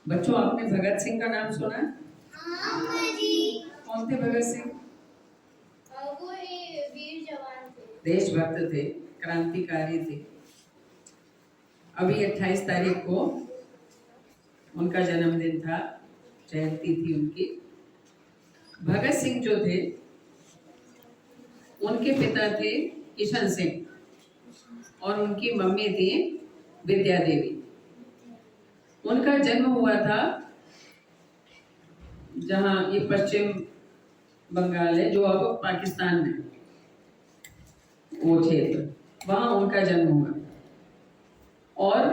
बच्चों, आपने भगत सिंह का नाम सुना? हाँ अम्मा जी। कौन थे भगत सिंह? वो वीर जवान थे। देशभक्त थे, क्रांतिकारी थे। अभी 28 तारीख को उनका जन्मदिन था, जयंती थी उनकी। भगत सिंह जो थे, उनके पिता थे किशन सिंह और उनकी मम्मी थी विद्या देवी। उनका जन्म हुआ था जहाँ ये पश्चिम बंगाल है, जो अब पाकिस्तान में, वो क्षेत्र, वहाँ उनका जन्म हुआ। और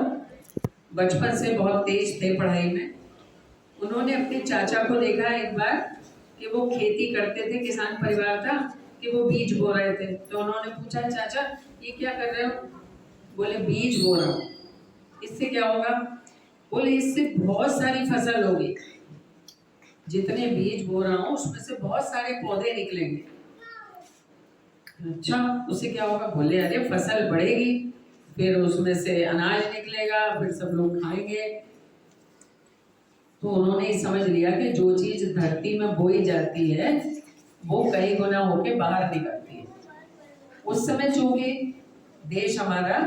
बचपन से बहुत तेज थे पढ़ाई में। उन्होंने अपने चाचा को देखा एक बार कि वो खेती करते थे, किसान परिवार था, कि वो बीज बो रहे थे। तो उन्होंने पूछा, चाचा ये क्या कर रहे हो? बोले बीज बो रहा हूँ। इससे क्या होगा? बोले इससे बहुत सारी फसल होगी, जितने बीज बो रहा हूँ उसमें से बहुत सारे पौधे निकलेंगे। अच्छा, उससे क्या होगा? बोले अरे फसल बढ़ेगी, फिर उसमें से अनाज निकलेगा, फिर सब लोग खाएंगे। तो उन्होंने समझ लिया कि जो चीज धरती में बोई जाती है वो कई गुना होके बाहर निकलती है। उस समय चूंकि देश हमारा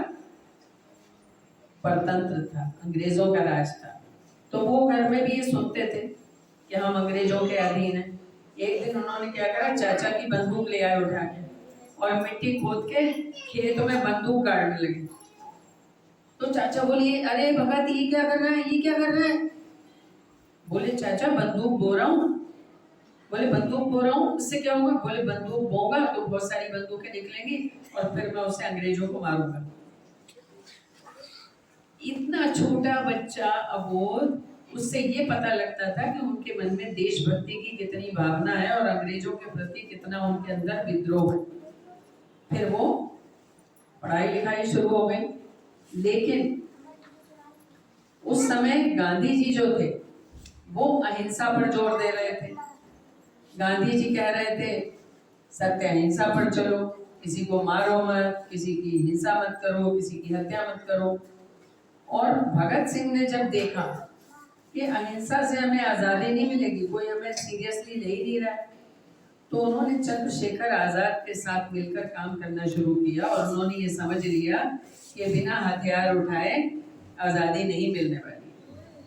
परतंत्र था, अंग्रेजों का राज था, तो वो घर में भी ये सुनते थे कि हम अंग्रेजों के अधीन हैं। एक दिन उन्होंने क्या करा, चाचा की बंदूक ले आए उठा के और मिट्टी खोद के खेत में बंदूक गाड़ने लगे। तो चाचा बोलिए, अरे भगत ये क्या कर रहा है, ये क्या कर रहा है? बोले चाचा बंदूक बो रहा हूँ। बोले बंदूक बो रहा हूँ, इससे क्या होगा? बोले बंदूक बोगा तो बहुत सारी बंदूकें निकलेंगी और फिर मैं उससे अंग्रेजों को मारूंगा। इतना छोटा बच्चा अबोध, उससे ये पता लगता था कि उनके मन में देशभक्ति की कितनी भावना है और अंग्रेजों के प्रति कितना उनके अंदर विद्रोह है। फिर वो पढ़ाई लिखाई शुरू हो गई। लेकिन उस समय गांधी जी जो थे वो अहिंसा पर जोर दे रहे थे। गांधी जी कह रहे थे सत्य अहिंसा पर चलो, किसी को मारो मत, किसी की हिंसा मत करो, किसी की हत्या मत करो। और भगत सिंह ने जब देखा कि अहिंसा से हमें आजादी नहीं मिलेगी, कोई हमें सीरियसली ले ही नहीं रहा है, तो उन्होंने चंद्रशेखर आजाद के साथ मिलकर काम करना शुरू किया। और उन्होंने ये समझ लिया कि बिना हथियार उठाए आजादी नहीं मिलने वाली।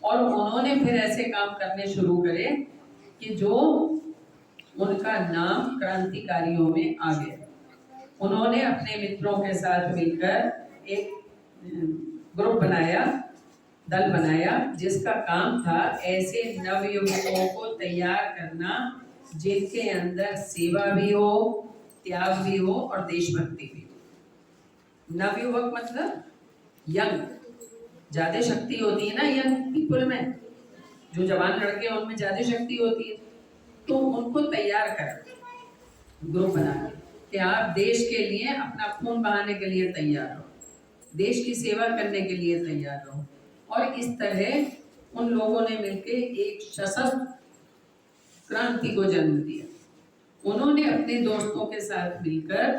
और उन्होंने फिर ऐसे काम करने शुरू करे कि जो उनका नाम क्रांतिकारियों में आ गया। उन्होंने अपने मित्रों के साथ मिलकर एक ग्रुप बनाया, दल बनाया, जिसका काम था ऐसे नवयुवकों को तैयार करना जिनके अंदर सेवा भी हो, त्याग भी हो और देशभक्ति भी हो। नवयुवक मतलब यंग, ज्यादा शक्ति होती है ना यंग पीपल में, जो जवान लड़के हैं उनमें ज्यादा शक्ति होती है। तो उनको तैयार कर ग्रुप बना कि आप देश के लिए अपना खून बहाने के लिए तैयार हो, देश की सेवा करने के लिए तैयार हो। और इस तरह उन लोगों ने मिलकर एक सशस्त्र क्रांति को जन्म दिया। उन्होंने अपने दोस्तों के साथ मिलकर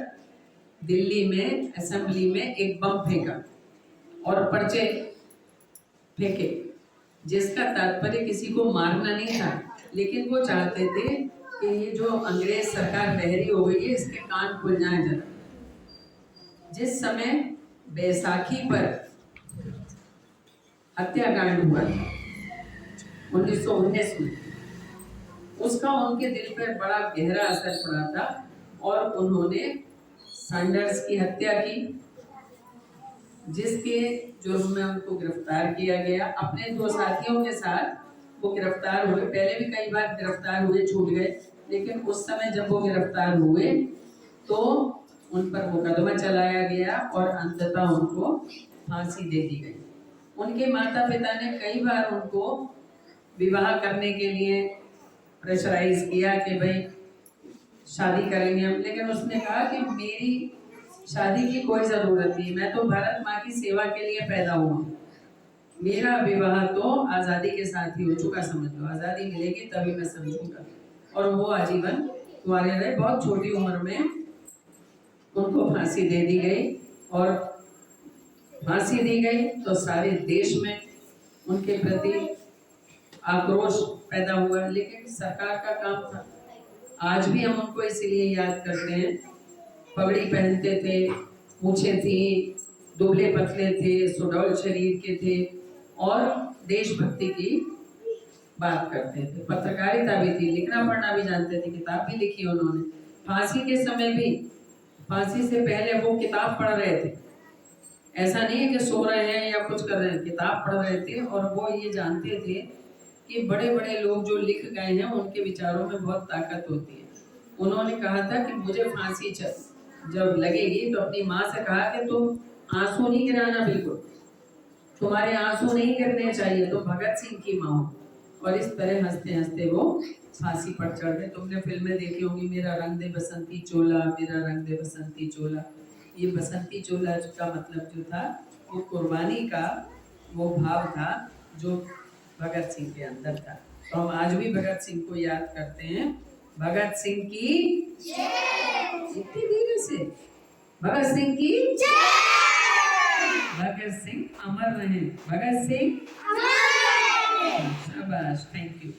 दिल्ली में असेंबली में एक बम फेंका और पर्चे फेंके, जिसका तात्पर्य किसी को मारना नहीं था, लेकिन वो चाहते थे कि ये जो अंग्रेज सरकार बहरी हो गई है इसके कान खुल जाए जरा। जिस समय बैसाखी पर हत्याकांड हुआ 1919 में, उसका उनके दिल पर बड़ा गहरा असर पड़ा था और उन्होंने सैंडर्स की हत्या की, जिसके जुर्म में उनको गिरफ्तार किया गया। अपने दो साथियों के साथ वो गिरफ्तार हुए, पहले भी कई बार गिरफ्तार हुए, छूट गए, लेकिन उस समय जब वो गिरफ्तार हुए तो उन पर मुकदमा चलाया गया और अंततः उनको फांसी दे दी गई। उनके माता पिता ने कई बार उनको विवाह करने के लिए प्रेशराइज किया कि भाई शादी करेंगे हम, लेकिन उसने कहा कि मेरी शादी की कोई जरूरत नहीं, मैं तो भारत माँ की सेवा के लिए पैदा हुआ, मेरा विवाह तो आज़ादी के साथ ही हो चुका, समझ लो आज़ादी मिलेगी तभी मैं समझूंगा। और वो आजीवन कुंवारे रहे। बहुत छोटी उम्र में उनको फांसी दे दी गई और फांसी दी गई तो सारे देश में उनके प्रति आक्रोश पैदा हुआ, लेकिन सरकार का काम था। आज भी हम उनको इसलिए याद करते हैं। पगड़ी पहनते थे, मूछें थी, दुबले पतले थे, सुडौल शरीर के थे और देशभक्ति की बात करते थे। पत्रकारिता भी थी, लिखना पढ़ना भी जानते थे, किताब भी लिखी उन्होंने। फांसी के समय भी, फांसी से पहले वो किताब पढ़ रहे थे। ऐसा नहीं है कि सो रहे हैं या कुछ कर रहे हैं, किताब पढ़ रहे थे। और वो ये जानते थे कि बड़े बड़े लोग जो लिख गए हैं उनके विचारों में बहुत ताकत होती है। उन्होंने कहा था कि मुझे फांसी जब लगेगी तो अपनी माँ से कहा कि तुम आंसू नहीं गिराना, बिल्कुल तुम्हारे आंसू नहीं गिरने चाहिए, तो भगत सिंह की माँ हो। और इस तरह हंसते हंसते वो फांसी पर चढ़ गए। तुमने फिल्में देखी होंगी, मेरा रंग दे बसंती चोला, मेरा रंग दे बसंती चोला। ये बसंती चोला का मतलब जो था वो कुर्बानी का वो भाव था जो भगत सिंह के अंदर था। तो हम आज भी भगत सिंह को याद करते हैं। भगत सिंह की इतनी धीरे से, भगत सिंह की भगत सिंह अमर रहे, भगत सिंह शाबाश, थैंक यू।